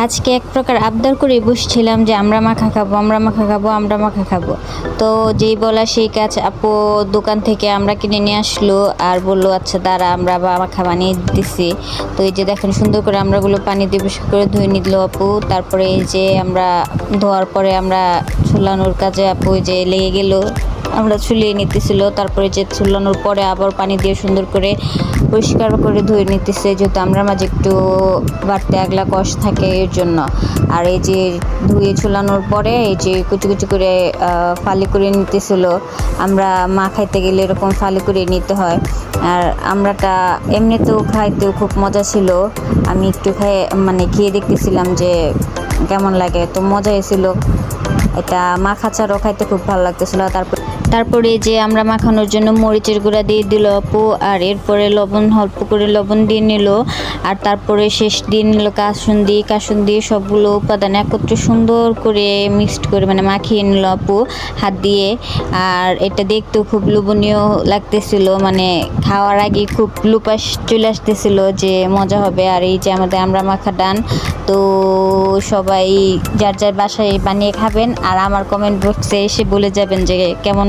আজকে এক প্রকার আবদার করে বসছিলাম যে আমরা মাখা খাবো, আমরা মাখা খাবো, আমরা মাখা খাবো। তো যেই বলা সেই কাজ, আপু দোকান থেকে আমরা কিনে নিয়ে আসলো আর বললো আচ্ছা দাঁড়া আমরা মাখা বানিয়ে দিতেছি। তো এই যে দেখেন সুন্দর করে আমরাগুলো পানি দিয়ে বেশি করে ধুয়ে নিল আপু। তারপরে এই যে আমরা ধোয়ার পরে আমরা ছুলানোর কাজে আপু যে লেগে গেল, আমরা ছুলিয়ে নিতেছিল। তারপরে যে ছুলানোর পরে আবার পানি দিয়ে সুন্দর করে পরিষ্কার করে ধুয়ে নিতেছে, যেহেতু আমরা মাঝে একটু বাড়তে আগলা কষ থাকে এর জন্য। আর এই যে ধুয়ে ছুলানোর পরে এই যে কুচি কুচি করে ফালি করে নিতেছিল। আমরা মা খাইতে গেলে এরকম ফালি করে নিতে হয়। আর আমরাটা এমনিতেও খাইতেও খুব মজা ছিল। আমি একটু খেয়ে দেখতেছিলাম যে কেমন লাগে, তো মজা হয়েছিল। এটা মাখা ছাড়াও খাইতে খুব ভালো লাগতেছিল। তারপরে যে আমরা মাখানোর জন্য মরিচের গুঁড়া দিয়ে দিল আপু, আর এরপরে লবণ অল্প করে লবণ দিয়ে নিল। আর তারপরে শেষ দিয়ে নিল কাসুন্দি সবগুলো উপাদান একত্রে সুন্দর করে মিক্সড করে মানে মাখিয়ে নিল আপু হাত দিয়ে। আর এটা দেখতেও খুব লোভনীয় লাগতেছিল, মানে খাওয়ার আগে খুব লুপাস চলে আসতেছিল যে মজা হবে। আর এই যে আমাদের আমরা মাখা ডান। তো সবাই যার যার বাসায় বানিয়ে খাবেন, আর আমার কমেন্ট বক্সে এসে বলে যাবেন যে কেমন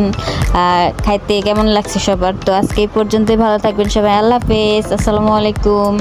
খাইতে কেমন লাগছে সবার। তো আজকে এই পর্যন্তই, ভালো থাকবেন সবাই, আল্লাহ হাফেজ, আসসালামু আলাইকুম।